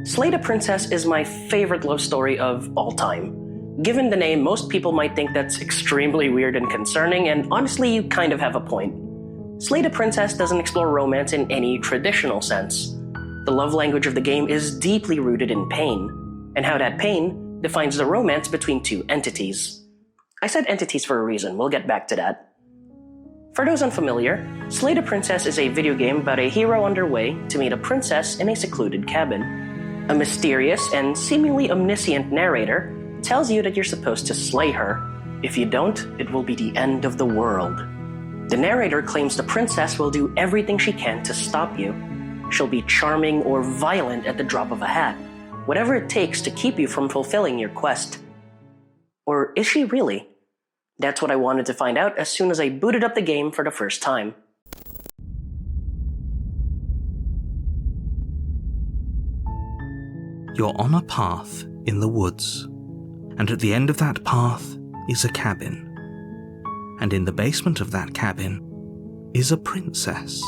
Slay the Princess is my favorite love story of all time. Given the name, most people might think that's extremely weird and concerning, and honestly, you kind of have a point. Slay the Princess doesn't explore romance in any traditional sense. The love language of the game is deeply rooted in pain, and how that pain defines the romance between two entities. I said entities for a reason, we'll get back to that. For those unfamiliar, Slay the Princess is a video game about a hero on their way to meet a princess in a secluded cabin. A mysterious and seemingly omniscient narrator tells you that you're supposed to slay her. If you don't, it will be the end of the world. The narrator claims the princess will do everything she can to stop you. She'll be charming or violent at the drop of a hat, whatever it takes to keep you from fulfilling your quest. Or is she really? That's what I wanted to find out as soon as I booted up the game for the first time. You're on a path in the woods, and at the end of that path is a cabin. And in the basement of that cabin is a princess.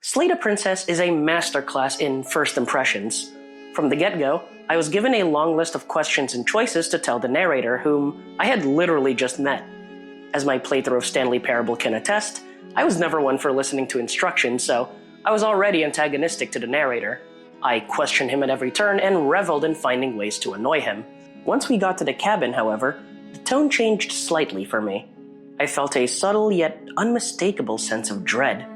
Slay the Princess is a masterclass in first impressions. From the get-go, I was given a long list of questions and choices to tell the narrator, whom I had literally just met. As my playthrough of Stanley Parable can attest, I was never one for listening to instructions, so I was already antagonistic to the narrator. I questioned him at every turn and reveled in finding ways to annoy him. Once we got to the cabin, however, the tone changed slightly for me. I felt a subtle yet unmistakable sense of dread.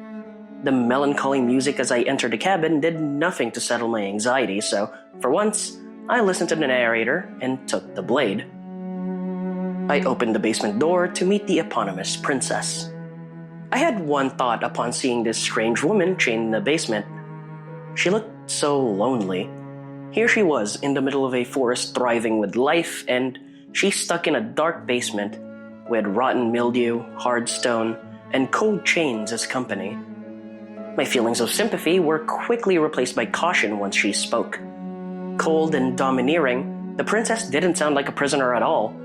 The melancholy music as I entered the cabin did nothing to settle my anxiety, so for once, I listened to the narrator and took the blade. I opened the basement door to meet the eponymous princess. I had one thought upon seeing this strange woman chained in the basement. She looked so lonely. Here she was in the middle of a forest thriving with life, and she's stuck in a dark basement with rotten mildew, hard stone, and cold chains as company. My feelings of sympathy were quickly replaced by caution once she spoke. Cold and domineering, the princess didn't sound like a prisoner at all.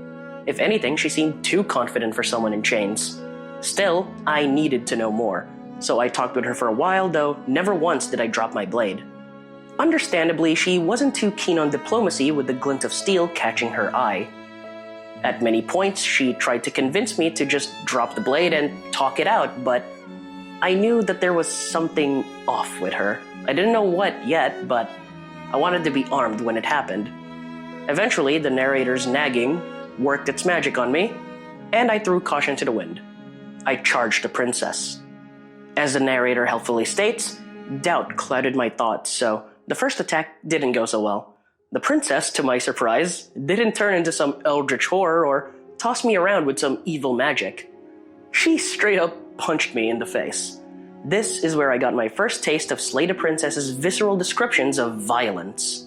If anything, she seemed too confident for someone in chains. Still, I needed to know more, so I talked with her for a while, though never once did I drop my blade. Understandably, she wasn't too keen on diplomacy, with the glint of steel catching her eye. At many points, she tried to convince me to just drop the blade and talk it out, but I knew that there was something off with her. I didn't know what yet, but I wanted to be armed when it happened. Eventually, the narrator's nagging worked its magic on me, and I threw caution to the wind. I charged the princess. As the narrator helpfully states, doubt clouded my thoughts, so the first attack didn't go so well. The princess, to my surprise, didn't turn into some eldritch horror or toss me around with some evil magic. She straight up punched me in the face. This is where I got my first taste of Slay the Princess's visceral descriptions of violence.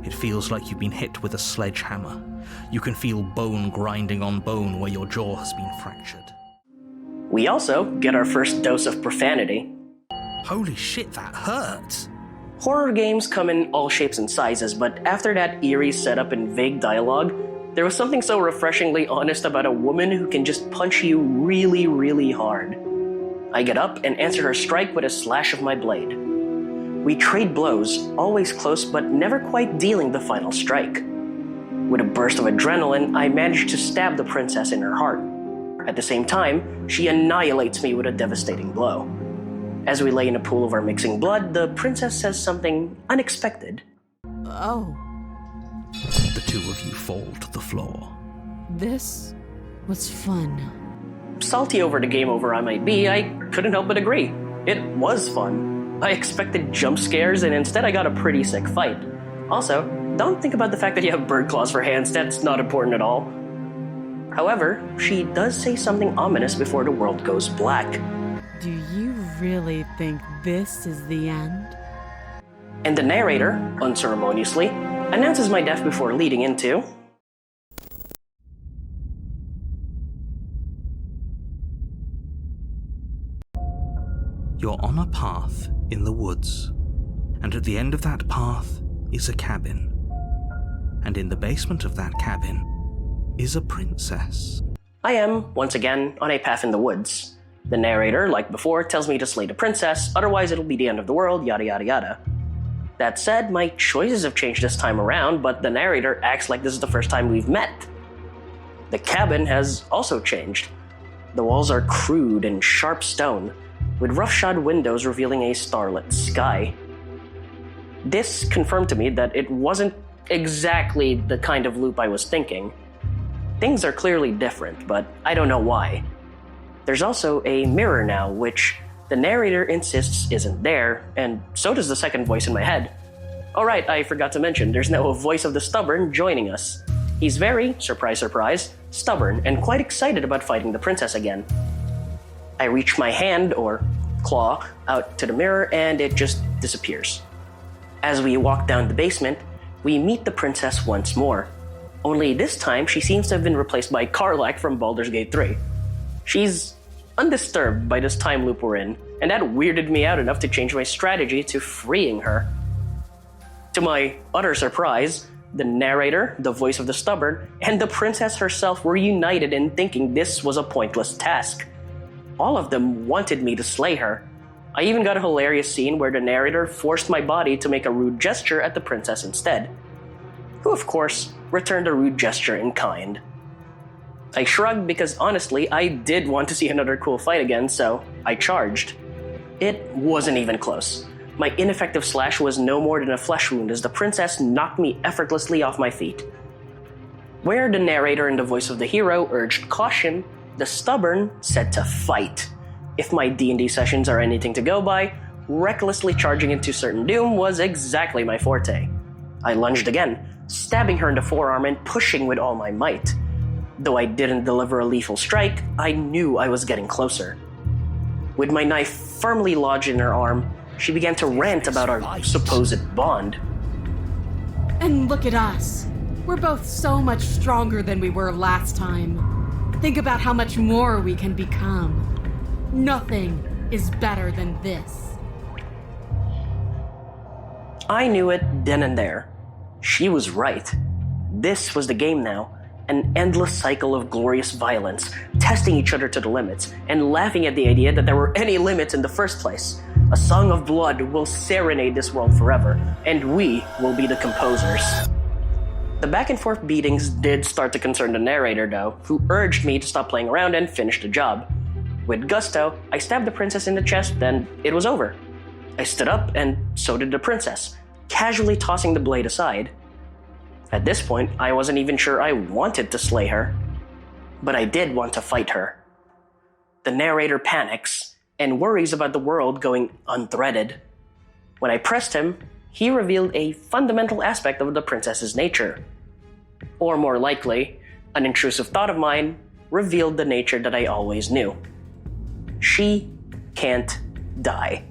It feels like you've been hit with a sledgehammer. You can feel bone grinding on bone where your jaw has been fractured. We also get our first dose of profanity. Holy shit, that hurt! Horror games come in all shapes and sizes, but after that eerie setup and vague dialogue, there was something so refreshingly honest about a woman who can just punch you really, really hard. I get up and answer her strike with a slash of my blade. We trade blows, always close but never quite dealing the final strike. With a burst of adrenaline, I manage to stab the princess in her heart. At the same time, she annihilates me with a devastating blow. As we lay in a pool of our mixing blood, the princess says something unexpected. Oh. The two of you fall to the floor. This was fun. Salty over the game over I might be, I couldn't help but agree. It was fun. I expected jump scares, and instead I got a pretty sick fight. Also, don't think about the fact that you have bird claws for hands, that's not important at all. However, she does say something ominous before the world goes black. Do you really think this is the end? And the narrator, unceremoniously, announces my death before leading into... You're on a path in the woods, and at the end of that path is a cabin. And in the basement of that cabin is a princess. I am, once again, on a path in the woods. The narrator, like before, tells me to slay the princess, otherwise it'll be the end of the world, yada yada yada. That said, my choices have changed this time around, but the narrator acts like this is the first time we've met. The cabin has also changed. The walls are crude and sharp stone, with roughshod windows revealing a starlit sky. This confirmed to me that it wasn't exactly the kind of loop I was thinking. Things are clearly different, but I don't know why. There's also a mirror now, which the narrator insists isn't there, and so does the second voice in my head. Oh right, I forgot to mention, there's now a voice of the stubborn joining us. He's very, surprise surprise, stubborn and quite excited about fighting the princess again. I reach my hand, or claw, out to the mirror and it just disappears. As we walk down the basement, we meet the princess once more. Only this time, she seems to have been replaced by Karlach from Baldur's Gate 3. She's undisturbed by this time loop we're in, and that weirded me out enough to change my strategy to freeing her. To my utter surprise, the narrator, the voice of the stubborn, and the princess herself were united in thinking this was a pointless task. All of them wanted me to slay her. I even got a hilarious scene where the narrator forced my body to make a rude gesture at the princess instead, who of course returned a rude gesture in kind. I shrugged because honestly, I did want to see another cool fight again, so I charged. It wasn't even close. My ineffective slash was no more than a flesh wound as the princess knocked me effortlessly off my feet. Where the narrator and the voice of the hero urged caution, the stubborn said to fight. If my D&D sessions are anything to go by, recklessly charging into certain doom was exactly my forte. I lunged again, stabbing her in the forearm and pushing with all my might. Though I didn't deliver a lethal strike, I knew I was getting closer. With my knife firmly lodged in her arm, she began to rant about our supposed bond. And look at us. We're both so much stronger than we were last time. Think about how much more we can become. Nothing is better than this. I knew it then and there. She was right. This was the game now. An endless cycle of glorious violence, testing each other to the limits, and laughing at the idea that there were any limits in the first place. A song of blood will serenade this world forever, and we will be the composers. The back and forth beatings did start to concern the narrator though, who urged me to stop playing around and finish the job. With gusto, I stabbed the princess in the chest, and it was over. I stood up, and so did the princess, casually tossing the blade aside. At this point, I wasn't even sure I wanted to slay her. But I did want to fight her. The narrator panics, and worries about the world going unthreaded. When I pressed him, he revealed a fundamental aspect of the princess's nature. Or more likely, an intrusive thought of mine revealed the nature that I always knew. She can't die.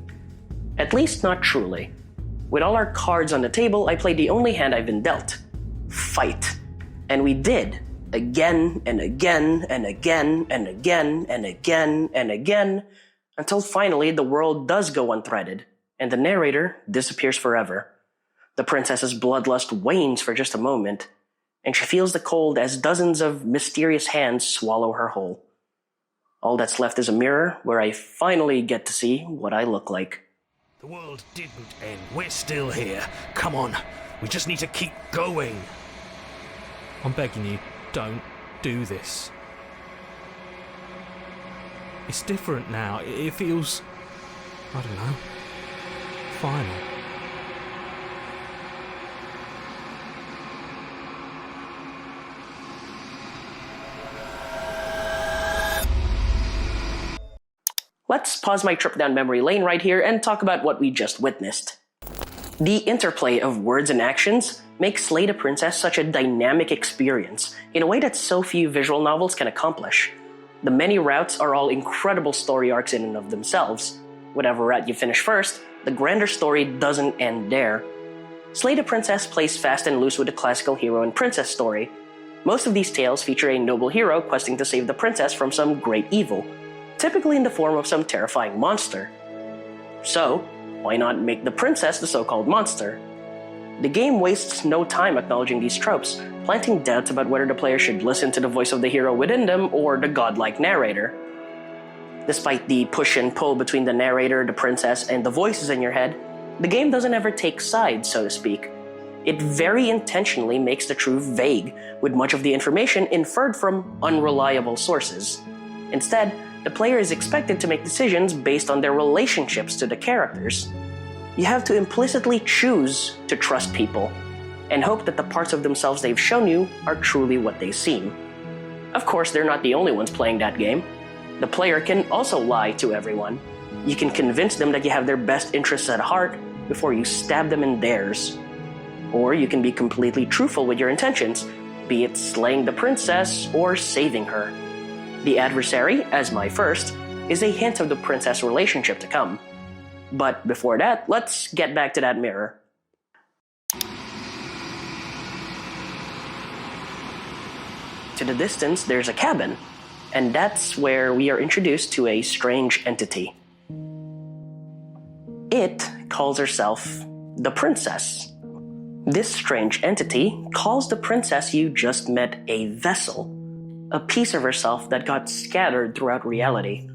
At least not truly. With all our cards on the table, I played the only hand I've been dealt. Fight. And we did. Again and again and again and again and again and again, until finally the world does go unthreaded, and the narrator disappears forever. The princess's bloodlust wanes for just a moment, and she feels the cold as dozens of mysterious hands swallow her whole. All that's left is a mirror where I finally get to see what I look like. The world didn't end. We're still here. Come on. We just need to keep going. I'm begging you, don't do this. It's different now. It feels, I don't know, final. Let's pause my trip down memory lane right here and talk about what we just witnessed. The interplay of words and actions makes Slay the Princess such a dynamic experience in a way that so few visual novels can accomplish. The many routes are all incredible story arcs in and of themselves. Whatever route you finish first, the grander story doesn't end there. Slay the Princess plays fast and loose with the classical hero and princess story. Most of these tales feature a noble hero questing to save the princess from some great evil, typically in the form of some terrifying monster. So, why not make the princess the so-called monster? The game wastes no time acknowledging these tropes, planting doubts about whether the player should listen to the voice of the hero within them or the godlike narrator. Despite the push and pull between the narrator, the princess, and the voices in your head, The game doesn't ever take sides, so to speak. It very intentionally makes the truth vague, with much of the information inferred from unreliable sources. Instead, the player is expected to make decisions based on their relationships to the characters. You have to implicitly choose to trust people, and hope that the parts of themselves they've shown you are truly what they seem. Of course, they're not the only ones playing that game. The player can also lie to everyone. You can convince them that you have their best interests at heart before you stab them in theirs. Or you can be completely truthful with your intentions, be it slaying the princess or saving her. The adversary, as my first, is a hint of the princess relationship to come. But before that, let's get back to that mirror. To the distance, there's a cabin, and that's where we are introduced to a strange entity. It calls herself the princess. This strange entity calls the princess you just met a vessel, a piece of herself that got scattered throughout reality.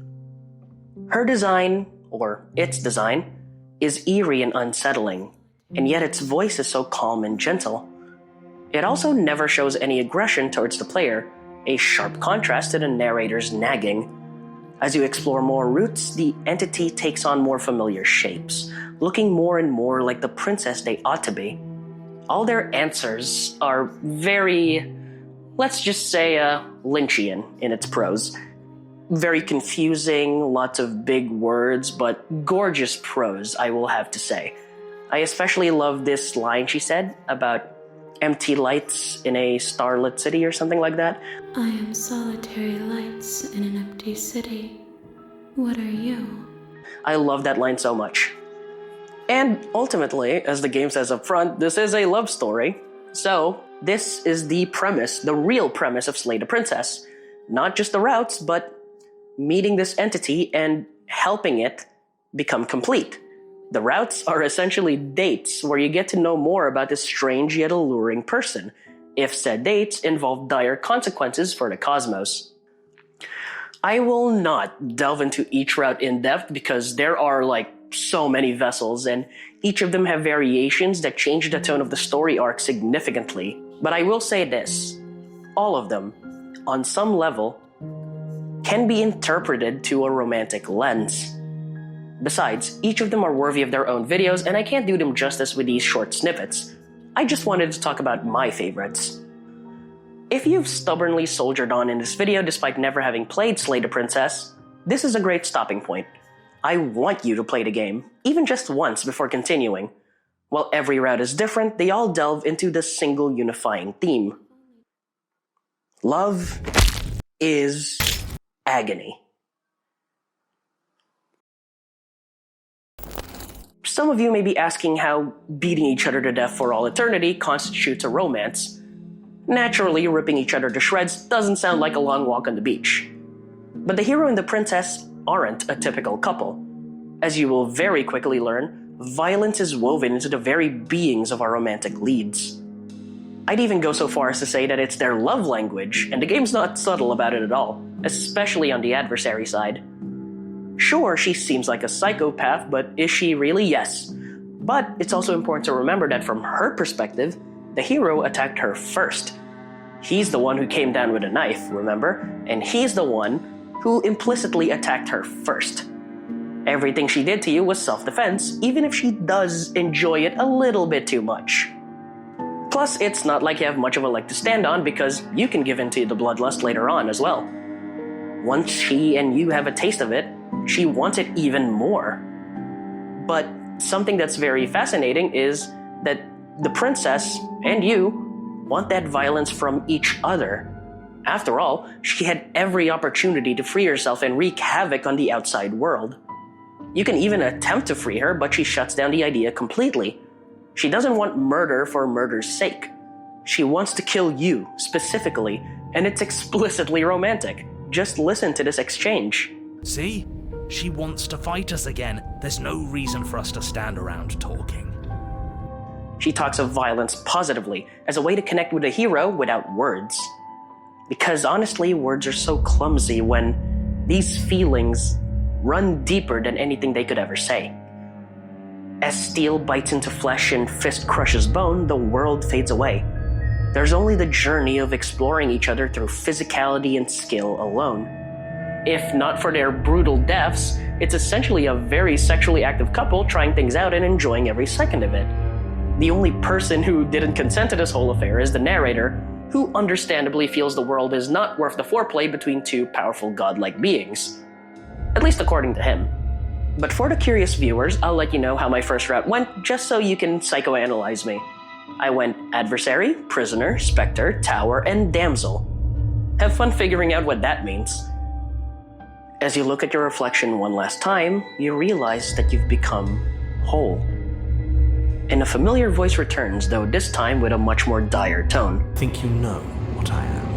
Her design, or its design, is eerie and unsettling, and yet its voice is so calm and gentle. It also never shows any aggression towards the player, a sharp contrast to the narrator's nagging. As you explore more routes, the entity takes on more familiar shapes, looking more and more like the princess they ought to be. All their answers are very, let's just say, Lynchian in its prose. Very confusing, lots of big words, but gorgeous prose, I will have to say. I especially love this line she said about empty lights in a starlit city or something like that. I am solitary lights in an empty city. What are you? I love that line so much. And ultimately, as the game says up front, this is a love story. So, this is the premise, the real premise of Slay the Princess. Not just the routes, but meeting this entity and helping it become complete. The routes are essentially dates where you get to know more about this strange yet alluring person, if said dates involve dire consequences for the cosmos. I will not delve into each route in depth because there are so many vessels and each of them have variations that change the tone of the story arc significantly. But I will say this, all of them, on some level, can be interpreted to a romantic lens. Besides, each of them are worthy of their own videos, and I can't do them justice with these short snippets. I just wanted to talk about my favorites. If you've stubbornly soldiered on in this video despite never having played Slay the Princess, this is a great stopping point. I want you to play the game, even just once before continuing. While every route is different, they all delve into the single unifying theme. Love is agony. Some of you may be asking how beating each other to death for all eternity constitutes a romance. Naturally, ripping each other to shreds doesn't sound like a long walk on the beach. But the hero and the princess aren't a typical couple. As you will very quickly learn, violence is woven into the very beings of our romantic leads. I'd even go so far as to say that it's their love language, and the game's not subtle about it at all, especially on the adversary side. Sure, she seems like a psychopath, but is she really? Yes. But it's also important to remember that from her perspective, the hero attacked her first. He's the one who came down with a knife, remember? And he's the one who implicitly attacked her first. Everything she did to you was self-defense, even if she does enjoy it a little bit too much. Plus, it's not like you have much of a leg to stand on because you can give in to the bloodlust later on as well. Once she and you have a taste of it, she wants it even more. But something that's very fascinating is that the princess and you want that violence from each other. After all, she had every opportunity to free herself and wreak havoc on the outside world. You can even attempt to free her, but she shuts down the idea completely. She doesn't want murder for murder's sake. She wants to kill you, specifically, and it's explicitly romantic. Just listen to this exchange. See? She wants to fight us again. There's no reason for us to stand around talking. She talks of violence positively, as a way to connect with a hero without words. Because honestly, words are so clumsy when these feelings run deeper than anything they could ever say. As steel bites into flesh and fist crushes bone, the world fades away. There's only the journey of exploring each other through physicality and skill alone. If not for their brutal deaths, it's essentially a very sexually active couple trying things out and enjoying every second of it. The only person who didn't consent to this whole affair is the narrator, who understandably feels the world is not worth the foreplay between two powerful godlike beings. At least according to him. But for the curious viewers, I'll let you know how my first route went, just so you can psychoanalyze me. I went adversary, prisoner, specter, tower, and damsel. Have fun figuring out what that means. As you look at your reflection one last time, you realize that you've become whole. And a familiar voice returns, though this time with a much more dire tone. Think you know what I am?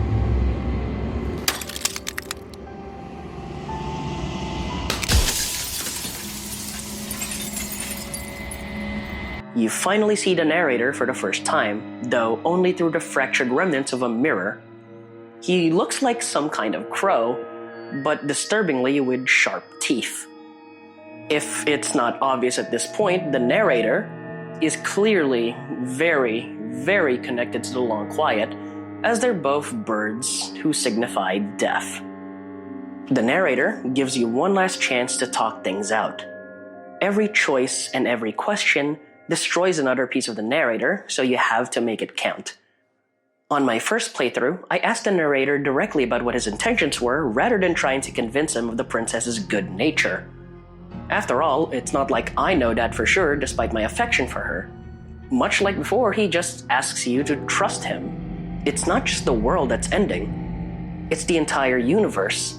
You finally see the narrator for the first time, though only through the fractured remnants of a mirror. He looks like some kind of crow, but disturbingly with sharp teeth. If it's not obvious at this point, the narrator is clearly very, very connected to the Long Quiet, as they're both birds who signify death. The narrator gives you one last chance to talk things out. Every choice and every question destroys another piece of the narrator, so you have to make it count. On my first playthrough, I asked the narrator directly about what his intentions were, rather than trying to convince him of the princess's good nature. After all, it's not like I know that for sure, despite my affection for her. Much like before, he just asks you to trust him. It's not just the world that's ending. It's the entire universe.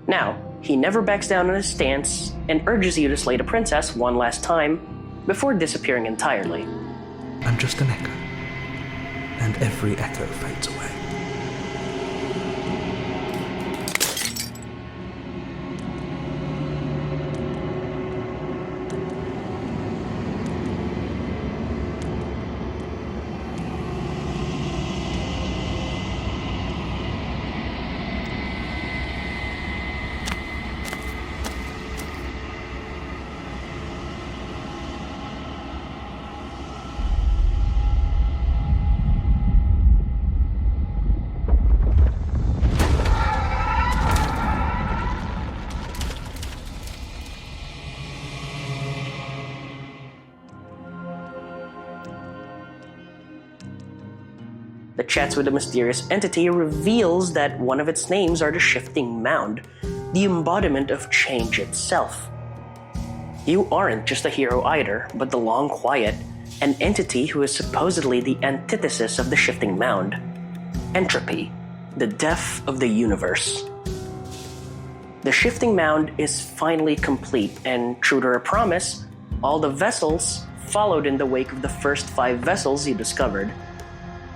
Now, he never backs down on his stance, and urges you to slay the princess one last time, before disappearing entirely. I'm just an echo, and every echo fades away. The chats with the mysterious entity reveals that one of its names are the Shifting Mound, the embodiment of change itself. You aren't just a hero either, but the Long Quiet, an entity who is supposedly the antithesis of the Shifting Mound. Entropy, the death of the universe. The Shifting Mound is finally complete, and true to her promise, all the vessels followed in the wake of the first 5 vessels you discovered.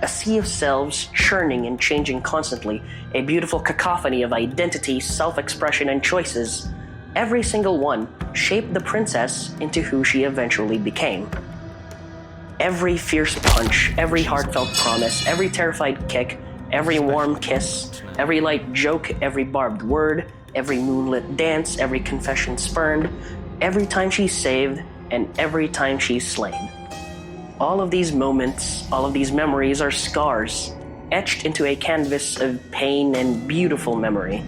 A sea of selves churning and changing constantly, a beautiful cacophony of identity, self-expression, and choices. Every single one shaped the princess into who she eventually became. Every fierce punch, every heartfelt promise, every terrified kick, every warm kiss, every light joke, every barbed word, every moonlit dance, every confession spurned, every time she's saved, and every time she's slain. All of these moments, all of these memories are scars, etched into a canvas of pain and beautiful memory.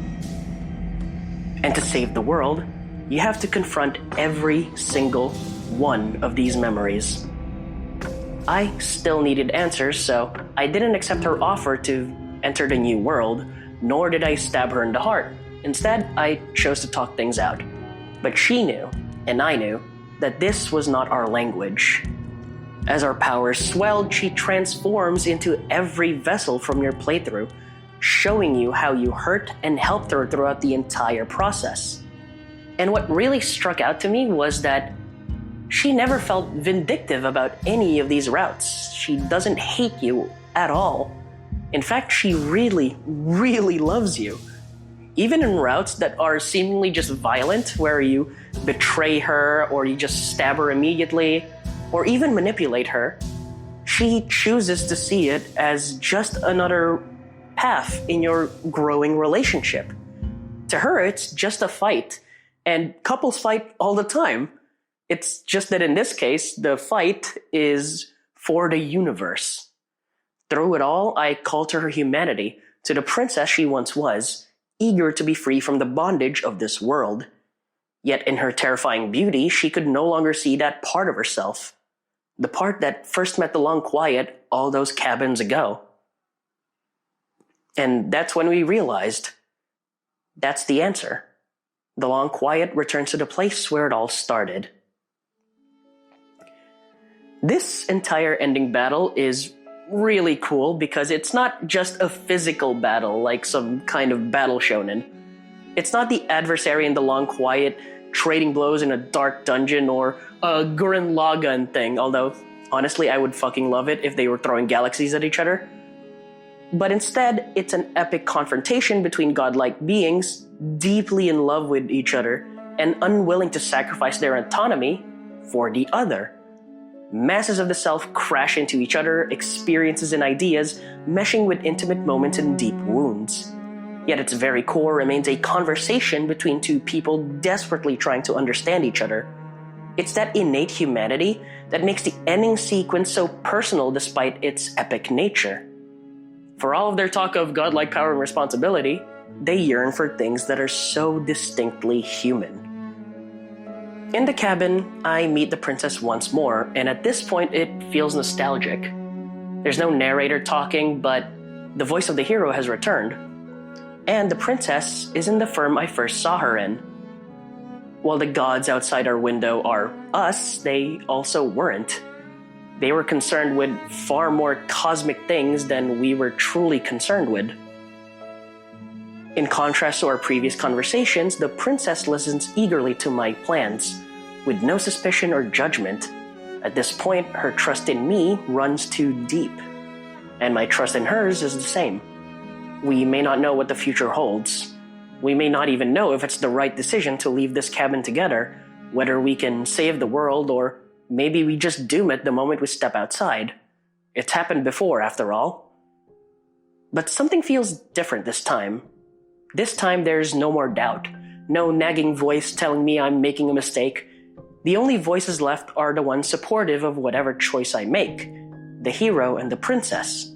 And to save the world, you have to confront every single one of these memories. I still needed answers, so I didn't accept her offer to enter the new world, nor did I stab her in the heart. Instead, I chose to talk things out. But she knew, and I knew, that this was not our language. As our powers swelled, she transforms into every vessel from your playthrough, showing you how you hurt and helped her throughout the entire process. And what really struck out to me was that she never felt vindictive about any of these routes. She doesn't hate you at all. In fact, she really, really loves you. Even in routes that are seemingly just violent, where you betray her or you just stab her immediately, or even manipulate her, she chooses to see it as just another path in your growing relationship. To her, it's just a fight, and couples fight all the time. It's just that in this case, the fight is for the universe. Through it all, I call to her humanity, to the princess she once was, eager to be free from the bondage of this world. Yet in her terrifying beauty, she could no longer see that part of herself. The part that first met the long quiet all those cabins ago. And that's when we realized that's the answer. The long quiet returns to the place where it all started. This entire ending battle is really cool because it's not just a physical battle like some kind of battle shonen. It's not the adversary in the long quiet trading blows in a dark dungeon or a Gurren Lagann thing, although honestly I would fucking love it if they were throwing galaxies at each other. But instead, it's an epic confrontation between godlike beings deeply in love with each other and unwilling to sacrifice their autonomy for the other. Masses of the self crash into each other, experiences and ideas meshing with intimate moments and deep wounds. Yet its very core remains a conversation between two people desperately trying to understand each other. It's that innate humanity that makes the ending sequence so personal despite its epic nature. For all of their talk of godlike power and responsibility, they yearn for things that are so distinctly human. In the cabin, I meet the princess once more, and at this point it feels nostalgic. There's no narrator talking, but the voice of the hero has returned. And the princess is in the firm I first saw her in. While the gods outside our window are us, they also weren't. They were concerned with far more cosmic things than we were truly concerned with. In contrast to our previous conversations, the princess listens eagerly to my plans, with no suspicion or judgment. At this point, her trust in me runs too deep, and my trust in hers is the same. We may not know what the future holds. We may not even know if it's the right decision to leave this cabin together, whether we can save the world or maybe we just doom it the moment we step outside. It's happened before, after all. But something feels different this time. This time there's no more doubt. No nagging voice telling me I'm making a mistake. The only voices left are the ones supportive of whatever choice I make. The hero and the princess.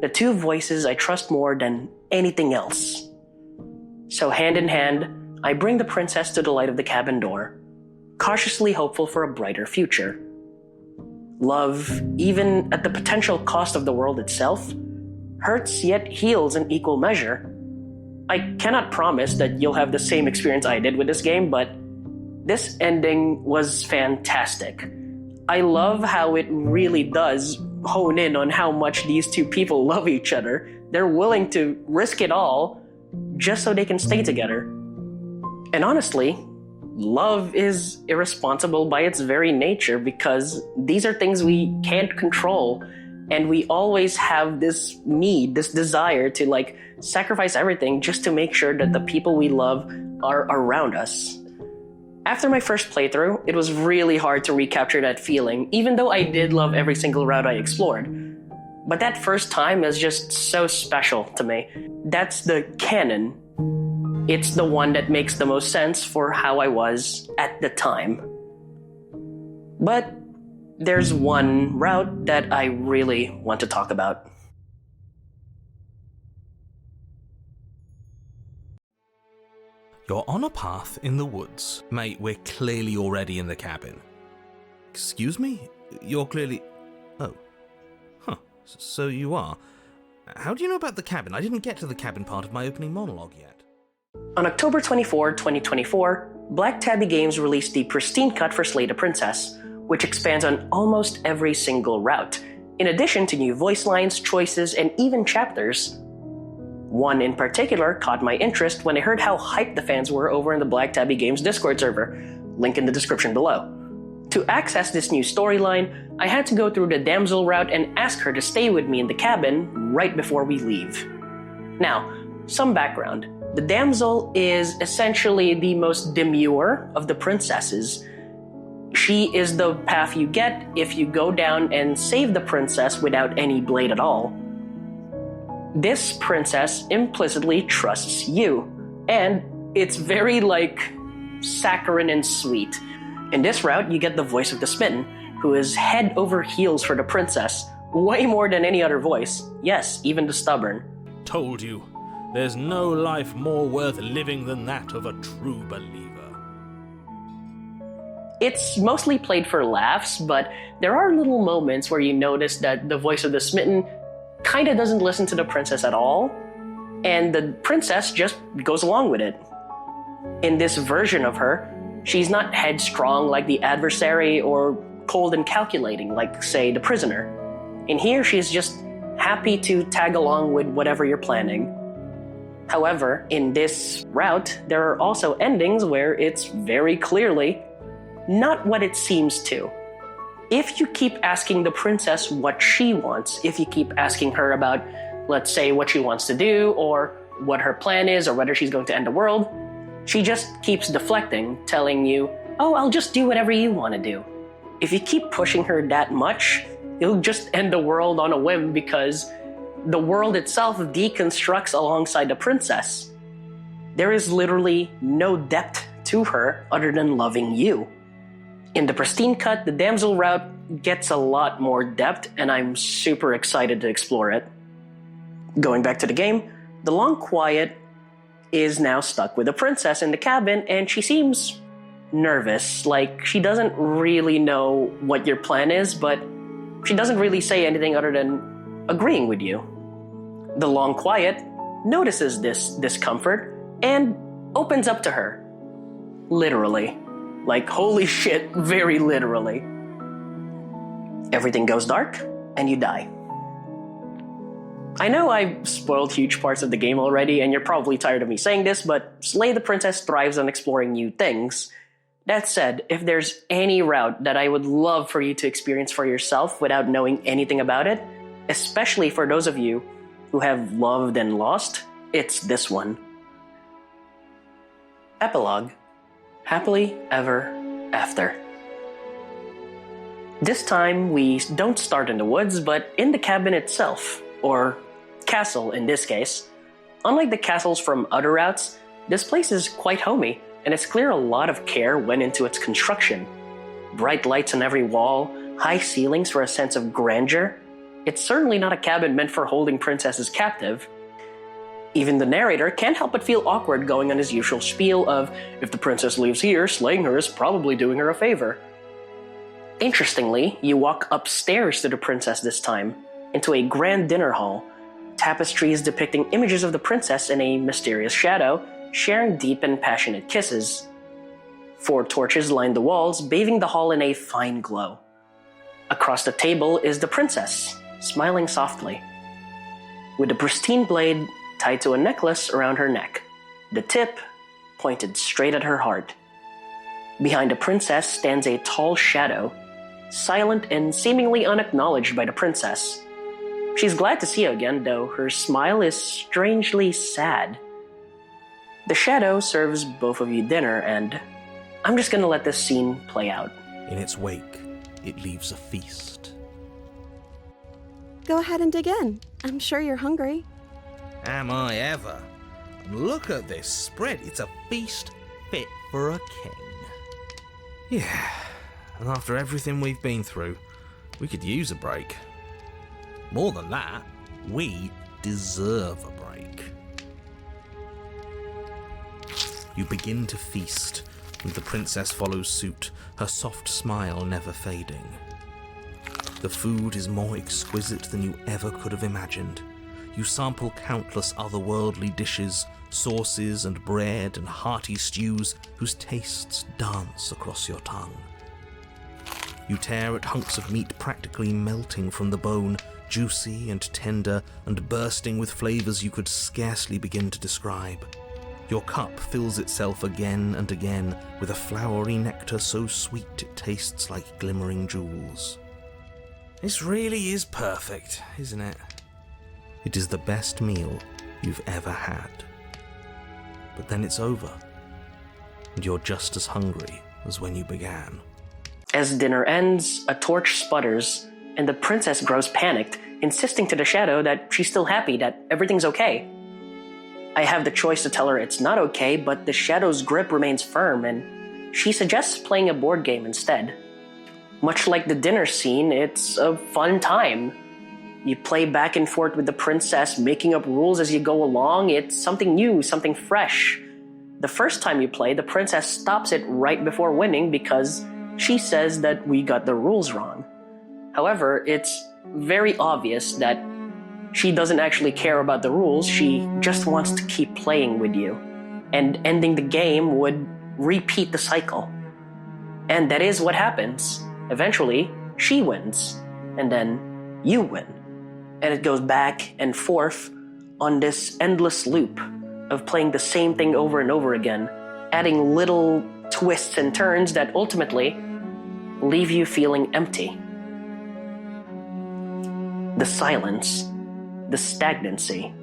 The two voices I trust more than anything else. So hand in hand, I bring the princess to the light of the cabin door, cautiously hopeful for a brighter future. Love, even at the potential cost of the world itself, hurts yet heals in equal measure. I cannot promise that you'll have the same experience I did with this game, but this ending was fantastic. I love how it really does hone in on how much these two people love each other. They're willing to risk it all just so they can stay together. And honestly, love is irresponsible by its very nature because these are things we can't control, and we always have this need, this desire to sacrifice everything just to make sure that the people we love are around us. After my first playthrough, it was really hard to recapture that feeling, even though I did love every single route I explored. But that first time is just so special to me. That's the canon. It's the one that makes the most sense for how I was at the time. But there's one route that I really want to talk about. You're on a path in the woods. Mate, we're clearly already in the cabin. Excuse me? You're clearly... Oh. Huh. So you are. How do you know about the cabin? I didn't get to the cabin part of my opening monologue yet. On October 24, 2024, Black Tabby Games released the Pristine cut for Slay the Princess, which expands on almost every single route, in addition to new voice lines, choices, and even chapters. One in particular caught my interest when I heard how hyped the fans were over in the Black Tabby Games Discord server, link in the description below. To access this new storyline, I had to go through the damsel route and ask her to stay with me in the cabin right before we leave. Now, some background. The damsel is essentially the most demure of the princesses. She is the path you get if you go down and save the princess without any blade at all. This princess implicitly trusts you, and it's very saccharine and sweet. In this route, you get the voice of the Smitten, who is head over heels for the princess, way more than any other voice. Yes, even the stubborn. Told you, there's no life more worth living than that of a true believer. It's mostly played for laughs, but there are little moments where you notice that the voice of the Smitten kinda doesn't listen to the princess at all, and the princess just goes along with it. In this version of her, she's not headstrong like the adversary or cold and calculating like, say, the prisoner. In here, she's just happy to tag along with whatever you're planning. However, in this route, there are also endings where it's very clearly not what it seems to. If you keep asking the princess what she wants, if you keep asking her about, let's say, what she wants to do, or what her plan is, or whether she's going to end the world, she just keeps deflecting, telling you, oh, I'll just do whatever you want to do. If you keep pushing her that much, you'll just end the world on a whim because the world itself deconstructs alongside the princess. There is literally no depth to her other than loving you. In the Pristine cut, the damsel route gets a lot more depth, and I'm super excited to explore it. Going back to the game, the Long Quiet is now stuck with the princess in the cabin, and she seems nervous, like she doesn't really know what your plan is, but she doesn't really say anything other than agreeing with you. The Long Quiet notices this discomfort and opens up to her. Literally. Like, holy shit, very literally. Everything goes dark, and you die. I know I've spoiled huge parts of the game already, and you're probably tired of me saying this, but Slay the Princess thrives on exploring new things. That said, if there's any route that I would love for you to experience for yourself without knowing anything about it, especially for those of you who have loved and lost, it's this one. Epilogue. Happily Ever After. This time, we don't start in the woods, but in the cabin itself, or castle in this case. Unlike the castles from other routes, this place is quite homey, and it's clear a lot of care went into its construction. Bright lights on every wall, high ceilings for a sense of grandeur. It's certainly not a cabin meant for holding princesses captive. Even the narrator can't help but feel awkward going on his usual spiel of, if the princess lives here, slaying her is probably doing her a favor. Interestingly, you walk upstairs to the princess this time, into a grand dinner hall, tapestries depicting images of the princess in a mysterious shadow, sharing deep and passionate kisses. 4 torches line the walls, bathing the hall in a fine glow. Across the table is the princess, smiling softly, with the pristine blade tied to a necklace around her neck, the tip pointed straight at her heart. Behind the princess stands a tall shadow, silent and seemingly unacknowledged by the princess. She's glad to see you again, though her smile is strangely sad. The shadow serves both of you dinner, and I'm just gonna let this scene play out. In its wake, it leaves a feast. Go ahead and dig in. I'm sure you're hungry. Am I ever? Look at this spread. It's a feast fit for a king. Yeah, and after everything we've been through, we could use a break. More than that, we deserve a break. You begin to feast, and the princess follows suit, her soft smile never fading. The food is more exquisite than you ever could have imagined. You sample countless otherworldly dishes, sauces and bread and hearty stews whose tastes dance across your tongue. You tear at hunks of meat practically melting from the bone, juicy and tender and bursting with flavors you could scarcely begin to describe. Your cup fills itself again and again with a flowery nectar so sweet it tastes like glimmering jewels. This really is perfect, isn't it? It is the best meal you've ever had. But then it's over, and you're just as hungry as when you began. As dinner ends, a torch sputters, and the princess grows panicked, insisting to the shadow that she's still happy, that everything's okay. I have the choice to tell her it's not okay, but the shadow's grip remains firm, and she suggests playing a board game instead. Much like the dinner scene, it's a fun time. You play back and forth with the princess, making up rules as you go along. It's something new, something fresh. The first time you play, the princess stops it right before winning because she says that we got the rules wrong. However, it's very obvious that she doesn't actually care about the rules. She just wants to keep playing with you. And ending the game would repeat the cycle. And that is what happens. Eventually, she wins. And then you win. And it goes back and forth on this endless loop of playing the same thing over and over again, adding little twists and turns that ultimately leave you feeling empty. The silence, the stagnancy,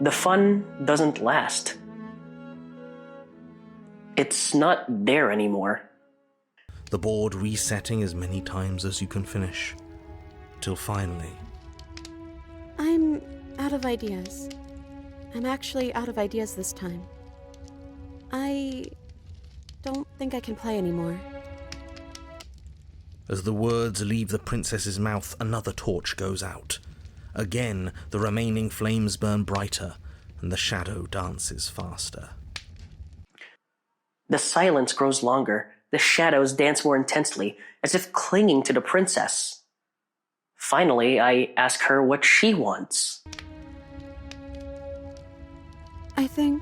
the fun doesn't last. It's not there anymore. The board resetting as many times as you can finish, till finally... I'm out of ideas. I'm actually out of ideas this time. I don't think I can play anymore. As the words leave the princess's mouth, another torch goes out. Again, the remaining flames burn brighter, and the shadow dances faster. The silence grows longer. The shadows dance more intensely, as if clinging to the princess. Finally, I ask her what she wants. I think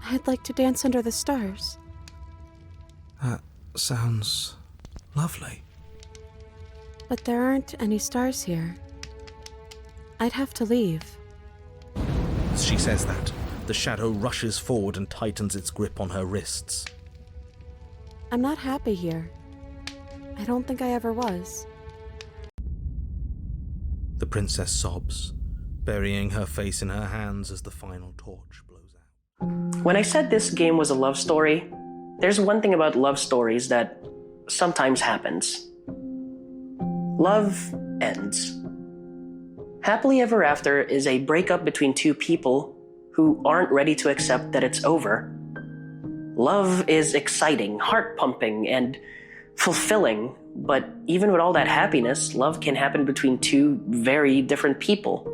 I'd like to dance under the stars. That sounds lovely. But there aren't any stars here. I'd have to leave. As she says that, the shadow rushes forward and tightens its grip on her wrists. I'm not happy here. I don't think I ever was. The princess sobs, burying her face in her hands as the final torch blows out. When I said this game was a love story, there's one thing about love stories that sometimes happens. Love ends. Happily Ever After is a breakup between two people who aren't ready to accept that it's over. Love is exciting, heart-pumping, and fulfilling, but even with all that happiness, love can happen between two very different people.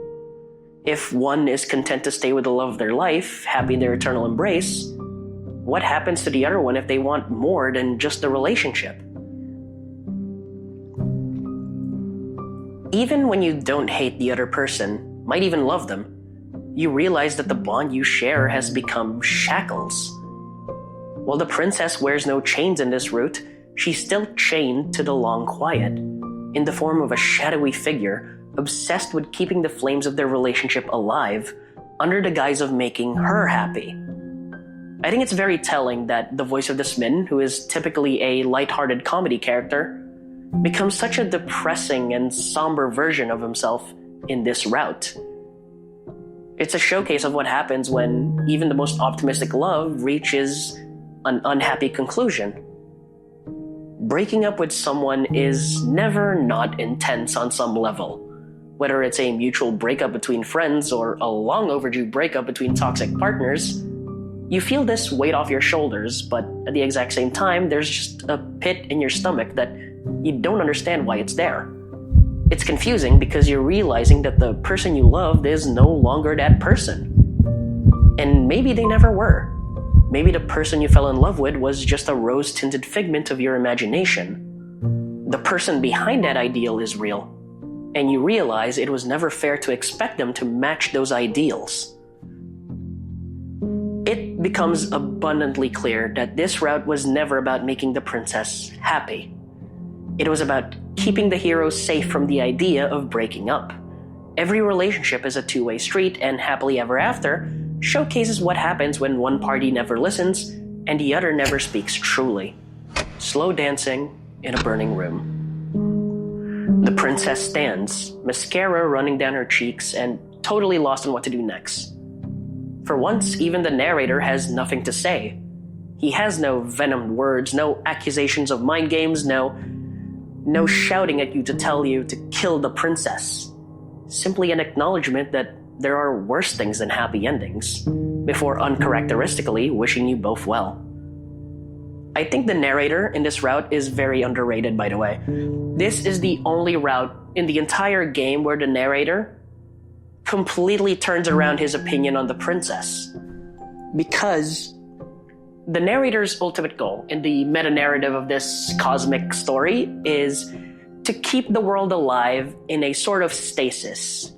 If one is content to stay with the love of their life, happy in their eternal embrace, what happens to the other one if they want more than just the relationship? Even when you don't hate the other person, might even love them, you realize that the bond you share has become shackles. While the princess wears no chains in this route, she's still chained to the long quiet, in the form of a shadowy figure obsessed with keeping the flames of their relationship alive under the guise of making her happy. I think it's very telling that the voice of this Min, who is typically a lighthearted comedy character, becomes such a depressing and somber version of himself in this route. It's a showcase of what happens when even the most optimistic love reaches an unhappy conclusion. Breaking up with someone is never not intense on some level. Whether it's a mutual breakup between friends or a long overdue breakup between toxic partners, you feel this weight off your shoulders, but at the exact same time, there's just a pit in your stomach that you don't understand why it's there. It's confusing because you're realizing that the person you loved is no longer that person. And maybe they never were. Maybe the person you fell in love with was just a rose-tinted figment of your imagination. The person behind that ideal is real, and you realize it was never fair to expect them to match those ideals. It becomes abundantly clear that this route was never about making the princess happy. It was about keeping the hero safe from the idea of breaking up. Every relationship is a two-way street, and Happily Ever After showcases what happens when one party never listens and the other never speaks truly. Slow dancing in a burning room. The princess stands, mascara running down her cheeks, and totally lost on what to do next. For once, even the narrator has nothing to say. He has no venomed words, no accusations of mind games, no shouting at you to tell you to kill the princess. Simply an acknowledgement that there are worse things than happy endings, before uncharacteristically wishing you both well. I think the narrator in this route is very underrated, by the way. This is the only route in the entire game where the narrator completely turns around his opinion on the princess. Because the narrator's ultimate goal in the meta-narrative of this cosmic story is to keep the world alive in a sort of stasis,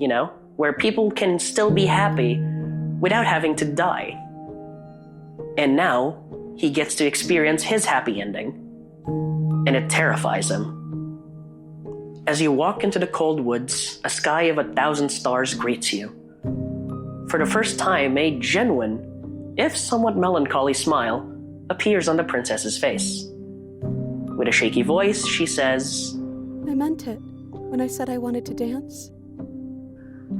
where people can still be happy without having to die. And now, he gets to experience his happy ending, and it terrifies him. As you walk into the cold woods, a sky of 1,000 stars greets you. For the first time, a genuine, if somewhat melancholy smile appears on the princess's face. With a shaky voice, she says, I meant it when I said I wanted to dance.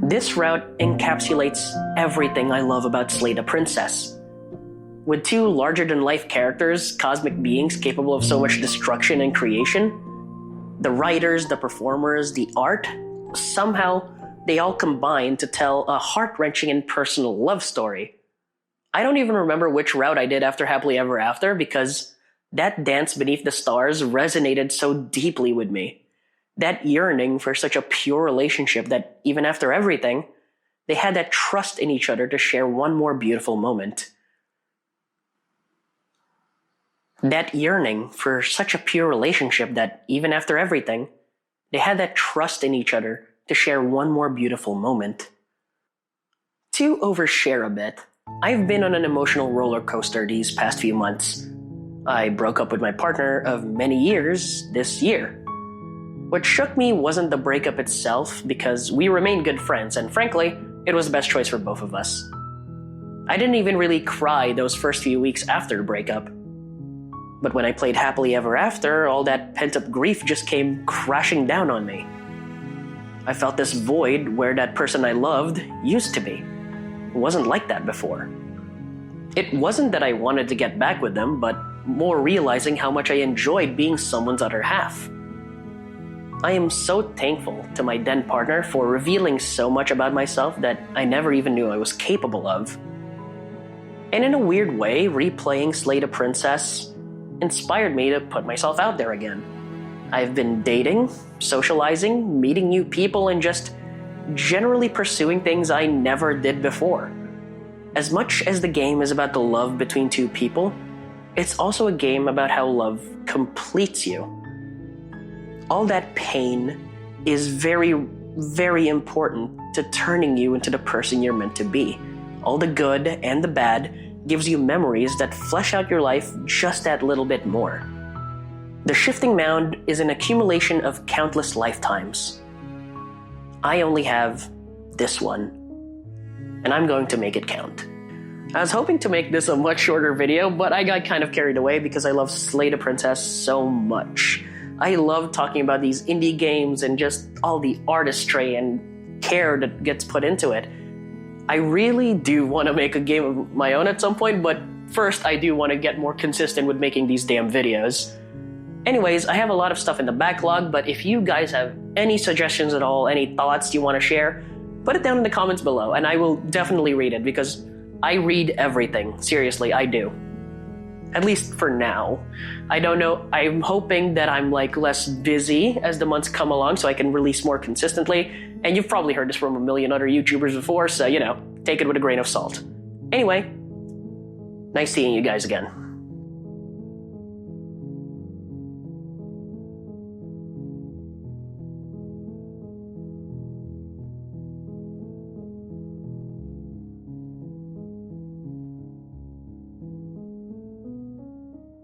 This route encapsulates everything I love about Slay the Princess. With two larger-than-life characters, cosmic beings capable of so much destruction and creation, the writers, the performers, the art, somehow they all combine to tell a heart-wrenching and personal love story. I don't even remember which route I did after Happily Ever After because that dance beneath the stars resonated so deeply with me. That yearning for such a pure relationship that even after everything, they had that trust in each other to share one more beautiful moment. That yearning for such a pure relationship that even after everything, they had that trust in each other to share one more beautiful moment. To overshare a bit, I've been on an emotional roller coaster these past few months. I broke up with my partner of many years this year. What shook me wasn't the breakup itself because we remained good friends and frankly, it was the best choice for both of us. I didn't even really cry those first few weeks after the breakup. But when I played Happily Ever After, all that pent-up grief just came crashing down on me. I felt this void where that person I loved used to be. It wasn't like that before. It wasn't that I wanted to get back with them, but more realizing how much I enjoyed being someone's other half. I am so thankful to my then partner for revealing so much about myself that I never even knew I was capable of. And in a weird way, replaying Slay the Princess inspired me to put myself out there again. I've been dating, socializing, meeting new people, and just generally pursuing things I never did before. As much as the game is about the love between two people, it's also a game about how love completes you. All that pain is very, very important to turning you into the person you're meant to be. All the good and the bad gives you memories that flesh out your life just that little bit more. The Shifting Mound is an accumulation of countless lifetimes. I only have this one, and I'm going to make it count. I was hoping to make this a much shorter video, but I got kind of carried away because I love Slay the Princess so much. I love talking about these indie games and just all the artistry and care that gets put into it. I really do want to make a game of my own at some point, but first I do want to get more consistent with making these damn videos. Anyways, I have a lot of stuff in the backlog, but if you guys have any suggestions at all, any thoughts you want to share, put it down in the comments below, and I will definitely read it, because I read everything. Seriously, I do. At least for now. I don't know, I'm hoping that I'm less busy as the months come along so I can release more consistently. And you've probably heard this from a million other YouTubers before, so take it with a grain of salt. Anyway, nice seeing you guys again.